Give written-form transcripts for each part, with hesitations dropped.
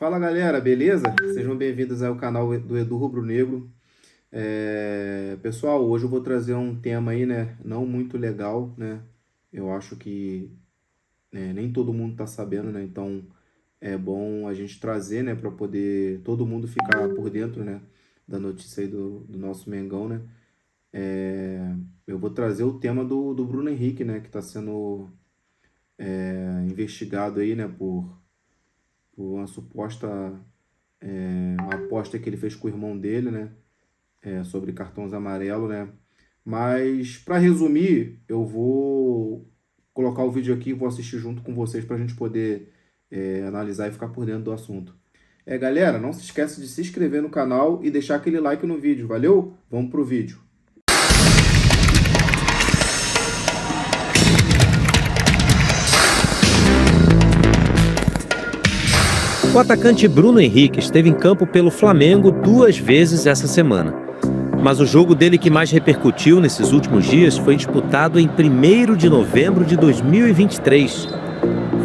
Fala galera, beleza? Sejam bem-vindos ao canal do Edu Rubro Negro. Pessoal, hoje eu vou trazer um tema aí, né, não muito legal, né? Eu acho que nem todo mundo tá sabendo, né? Então é bom a gente trazer, né, para poder todo mundo ficar por dentro, né, da notícia aí do nosso Mengão, né? Eu vou trazer o tema do Bruno Henrique, né, que está sendo investigado aí, né, por uma suposta uma aposta que ele fez com o irmão dele, né? Sobre cartões amarelos, né? Mas, para resumir, eu vou colocar o vídeo aqui e vou assistir junto com vocês para a gente poder analisar e ficar por dentro do assunto. Galera, não se esqueça de se inscrever no canal e deixar aquele like no vídeo, valeu? Vamos pro vídeo. O atacante Bruno Henrique esteve em campo pelo Flamengo 2 vezes essa semana. Mas o jogo dele que mais repercutiu nesses últimos dias foi disputado em 1º de novembro de 2023.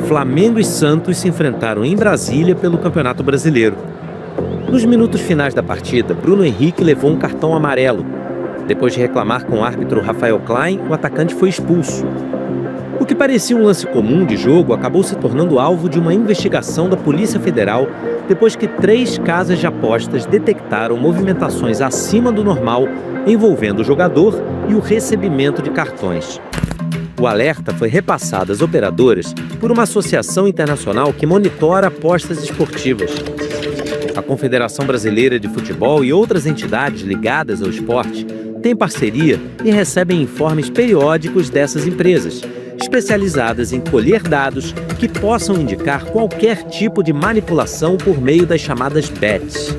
Flamengo e Santos se enfrentaram em Brasília pelo Campeonato Brasileiro. Nos minutos finais da partida, Bruno Henrique levou um cartão amarelo. Depois de reclamar com o árbitro Rafael Klein, o atacante foi expulso. O que parecia um lance comum de jogo acabou se tornando alvo de uma investigação da Polícia Federal depois que 3 casas de apostas detectaram movimentações acima do normal envolvendo o jogador e o recebimento de cartões. O alerta foi repassado às operadoras por uma associação internacional que monitora apostas esportivas. A Confederação Brasileira de Futebol e outras entidades ligadas ao esporte têm parceria e recebem informes periódicos dessas empresas, especializadas em colher dados que possam indicar qualquer tipo de manipulação por meio das chamadas bets.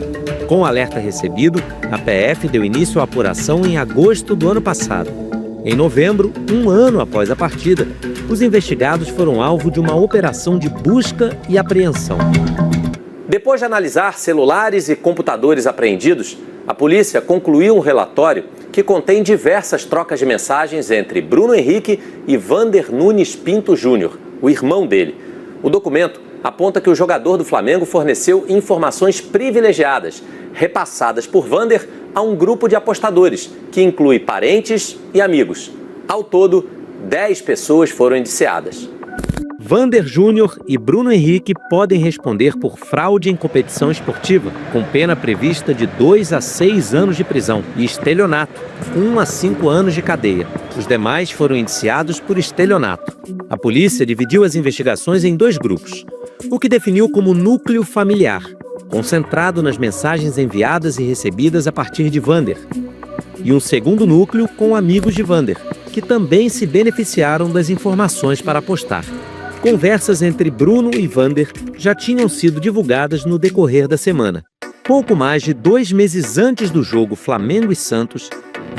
Com o alerta recebido, a PF deu início à apuração em agosto do ano passado. Em novembro, um ano após a partida, os investigados foram alvo de uma operação de busca e apreensão. Depois de analisar celulares e computadores apreendidos, a polícia concluiu um relatório que contém diversas trocas de mensagens entre Bruno Henrique e Vander Nunes Pinto Júnior, o irmão dele. O documento aponta que o jogador do Flamengo forneceu informações privilegiadas, repassadas por Vander a um grupo de apostadores, que inclui parentes e amigos. Ao todo, 10 pessoas foram indiciadas. Vander Júnior e Bruno Henrique podem responder por fraude em competição esportiva, com pena prevista de 2 a 6 anos de prisão, e estelionato, 1 a 5 anos de cadeia. Os demais foram indiciados por estelionato. A polícia dividiu as investigações em 2 grupos, o que definiu como núcleo familiar, concentrado nas mensagens enviadas e recebidas a partir de Vander, e um segundo núcleo com amigos de Vander, que também se beneficiaram das informações para apostar. Conversas entre Bruno e Vander já tinham sido divulgadas no decorrer da semana. Pouco mais de 2 meses antes do jogo Flamengo e Santos,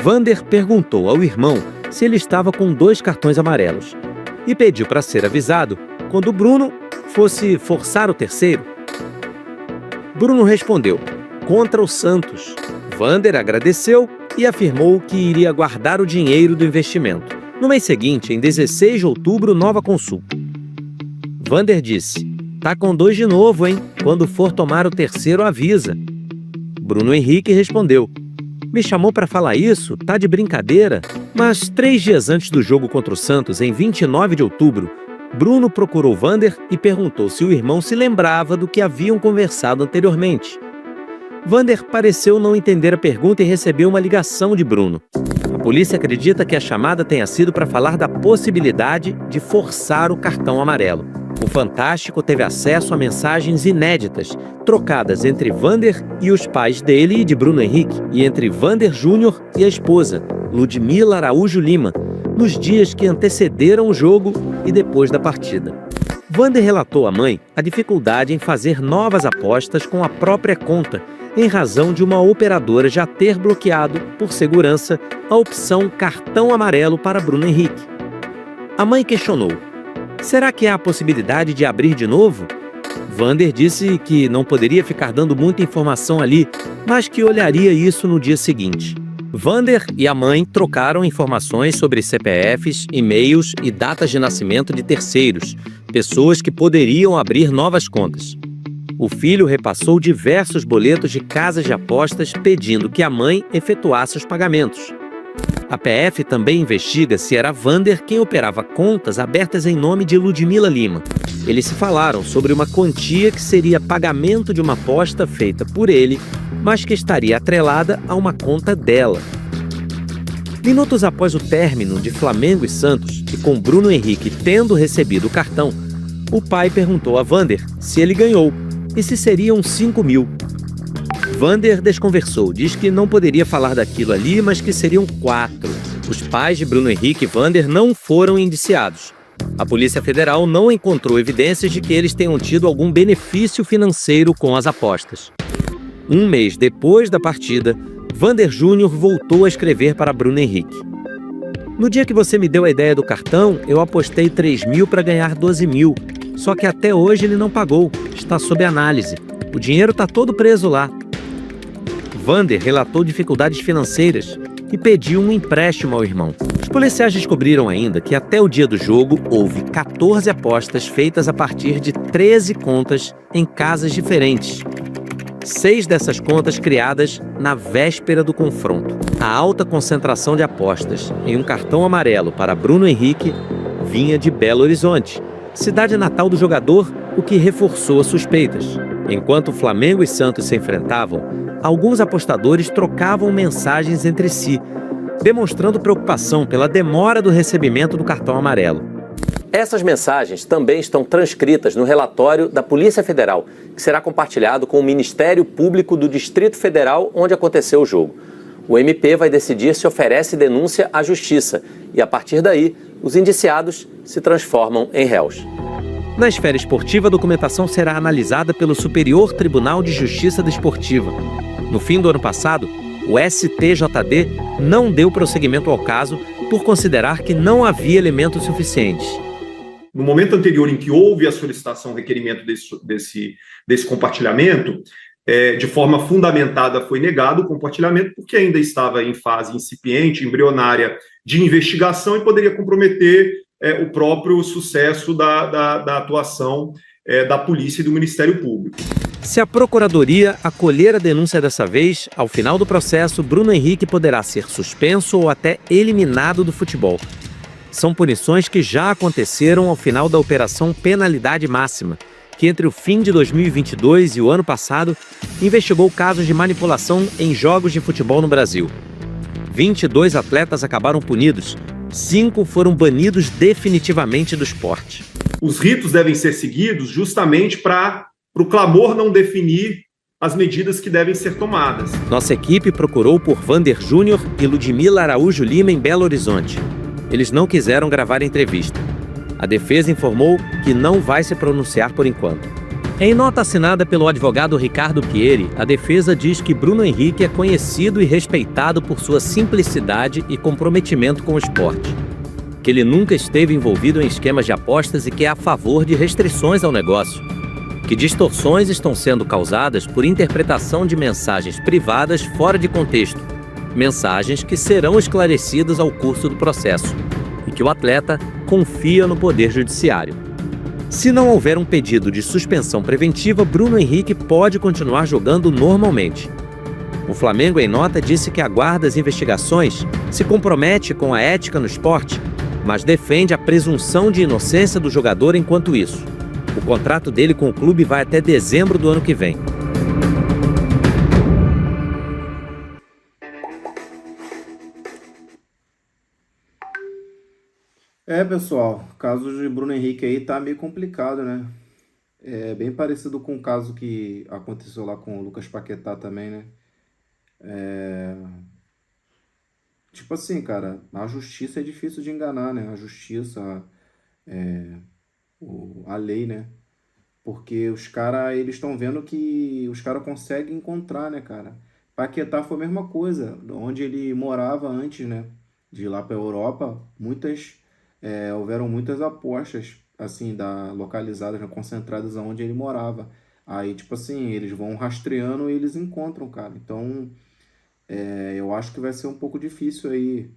Vander perguntou ao irmão se ele estava com 2 cartões amarelos e pediu para ser avisado quando Bruno fosse forçar o terceiro. Bruno respondeu: contra o Santos. Vander agradeceu e afirmou que iria guardar o dinheiro do investimento. No mês seguinte, em 16 de outubro, nova consulta. Vander disse: tá com 2 de novo, hein? Quando for tomar o terceiro, avisa. Bruno Henrique respondeu: me chamou para falar isso? Tá de brincadeira? Mas 3 dias antes do jogo contra o Santos, em 29 de outubro, Bruno procurou Vander e perguntou se o irmão se lembrava do que haviam conversado anteriormente. Vander pareceu não entender a pergunta e recebeu uma ligação de Bruno. A polícia acredita que a chamada tenha sido para falar da possibilidade de forçar o cartão amarelo. O Fantástico teve acesso a mensagens inéditas, trocadas entre Vander e os pais dele e de Bruno Henrique, e entre Vander Júnior e a esposa, Ludmila Araújo Lima, nos dias que antecederam o jogo e depois da partida. Vander relatou à mãe a dificuldade em fazer novas apostas com a própria conta, em razão de uma operadora já ter bloqueado, por segurança, a opção cartão amarelo para Bruno Henrique. A mãe questionou: será que há a possibilidade de abrir de novo? Vander disse que não poderia ficar dando muita informação ali, mas que olharia isso no dia seguinte. Vander e a mãe trocaram informações sobre CPFs, e-mails e datas de nascimento de terceiros, pessoas que poderiam abrir novas contas. O filho repassou diversos boletos de casas de apostas pedindo que a mãe efetuasse os pagamentos. A PF também investiga se era Vander quem operava contas abertas em nome de Ludmila Lima. Eles se falaram sobre uma quantia que seria pagamento de uma aposta feita por ele, mas que estaria atrelada a uma conta dela. Minutos após o término de Flamengo e Santos, e com Bruno Henrique tendo recebido o cartão, o pai perguntou a Vander se ele ganhou e se seriam 5 mil. Vander desconversou, diz que não poderia falar daquilo ali, mas que seriam 4. Os pais de Bruno Henrique e Vander não foram indiciados. A Polícia Federal não encontrou evidências de que eles tenham tido algum benefício financeiro com as apostas. Um mês depois da partida, Vander Júnior voltou a escrever para Bruno Henrique. No dia que você me deu a ideia do cartão, eu apostei 3 mil para ganhar 12 mil. Só que até hoje ele não pagou, está sob análise. O dinheiro está todo preso lá. Vander relatou dificuldades financeiras e pediu um empréstimo ao irmão. Os policiais descobriram ainda que até o dia do jogo houve 14 apostas feitas a partir de 13 contas em casas diferentes. 6 dessas contas criadas na véspera do confronto. A alta concentração de apostas em um cartão amarelo para Bruno Henrique vinha de Belo Horizonte, cidade natal do jogador, o que reforçou as suspeitas. Enquanto Flamengo e Santos se enfrentavam, alguns apostadores trocavam mensagens entre si, demonstrando preocupação pela demora do recebimento do cartão amarelo. Essas mensagens também estão transcritas no relatório da Polícia Federal, que será compartilhado com o Ministério Público do Distrito Federal, onde aconteceu o jogo. O MP vai decidir se oferece denúncia à Justiça e, a partir daí, os indiciados se transformam em réus. Na esfera esportiva, a documentação será analisada pelo Superior Tribunal de Justiça Desportiva. No fim do ano passado, o STJD não deu prosseguimento ao caso por considerar que não havia elementos suficientes. No momento anterior em que houve a solicitação, requerimento desse compartilhamento, de forma fundamentada foi negado o compartilhamento porque ainda estava em fase incipiente, embrionária de investigação e poderia comprometer o próprio sucesso da atuação da polícia e do Ministério Público. Se a Procuradoria acolher a denúncia dessa vez, ao final do processo, Bruno Henrique poderá ser suspenso ou até eliminado do futebol. São punições que já aconteceram ao final da Operação Penalidade Máxima, que entre o fim de 2022 e o ano passado, investigou casos de manipulação em jogos de futebol no Brasil. 22 atletas acabaram punidos, 5 foram banidos definitivamente do esporte. Os ritos devem ser seguidos justamente para o clamor não definir as medidas que devem ser tomadas. Nossa equipe procurou por Vander Júnior e Ludmila Araújo Lima em Belo Horizonte. Eles não quiseram gravar a entrevista. A defesa informou que não vai se pronunciar por enquanto. Em nota assinada pelo advogado Ricardo Pieri, a defesa diz que Bruno Henrique é conhecido e respeitado por sua simplicidade e comprometimento com o esporte. Que ele nunca esteve envolvido em esquemas de apostas e que é a favor de restrições ao negócio. Que distorções estão sendo causadas por interpretação de mensagens privadas fora de contexto. Mensagens que serão esclarecidas ao curso do processo. E que o atleta confia no Poder Judiciário. Se não houver um pedido de suspensão preventiva, Bruno Henrique pode continuar jogando normalmente. O Flamengo, em nota, disse que aguarda as investigações, se compromete com a ética no esporte, mas defende a presunção de inocência do jogador enquanto isso. O contrato dele com o clube vai até dezembro do ano que vem. Pessoal, o caso de Bruno Henrique aí tá meio complicado, né? É bem parecido com o caso que aconteceu lá com o Lucas Paquetá também, né? Tipo assim, cara, a justiça é difícil de enganar, né? A justiça, a lei, né? Porque os caras, eles estão vendo que os caras conseguem encontrar, né, cara? Paquetá foi a mesma coisa, onde ele morava antes, né? De ir lá pra Europa, houveram muitas apostas, assim, localizadas, né, concentradas onde ele morava. Aí, tipo assim, eles vão rastreando e eles encontram, cara. Então, eu acho que vai ser um pouco difícil aí,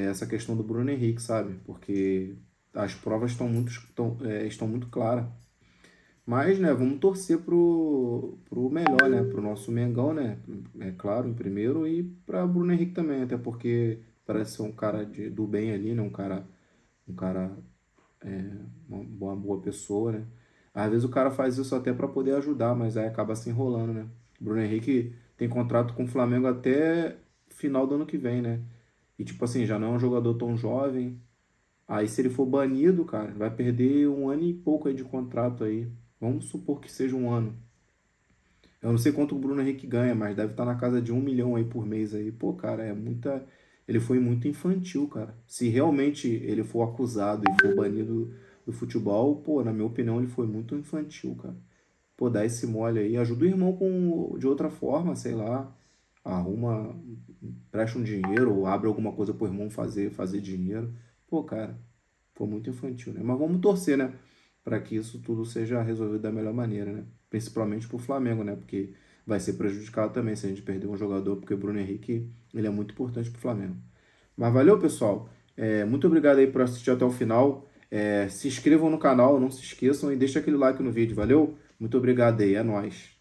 essa questão do Bruno Henrique, sabe? Porque as provas estão muito claras. Mas, né, vamos torcer pro melhor, né? Pro nosso Mengão, né? É claro, em primeiro, e pra Bruno Henrique também, até porque parece ser um cara do bem ali, né? Um cara, uma boa pessoa, né? Às vezes o cara faz isso até pra poder ajudar, mas aí acaba se enrolando, né? Bruno Henrique tem contrato com o Flamengo até final do ano que vem, né? E tipo assim, já não é um jogador tão jovem. Aí se ele for banido, cara, vai perder um ano e pouco aí de contrato aí. Vamos supor que seja um ano. Eu não sei quanto o Bruno Henrique ganha, mas deve estar na casa de 1 milhão aí por mês aí. Pô, cara, é muita. Ele foi muito infantil, cara. Se realmente ele for acusado e for banido do futebol, pô, na minha opinião, ele foi muito infantil, cara. Pô, dá esse mole aí. Ajuda o irmão de outra forma, sei lá. Arruma, presta um dinheiro ou abre alguma coisa pro irmão fazer dinheiro. Pô, cara, foi muito infantil, né? Mas vamos torcer, né? Para que isso tudo seja resolvido da melhor maneira, né? Principalmente pro Flamengo, né? Porque vai ser prejudicado também se a gente perder um jogador, porque o Bruno Henrique, ele é muito importante pro Flamengo. Mas valeu, pessoal. Muito obrigado aí por assistir até o final. Se inscrevam no canal, não se esqueçam e deixa aquele like no vídeo, valeu? Muito obrigado aí, é nóis.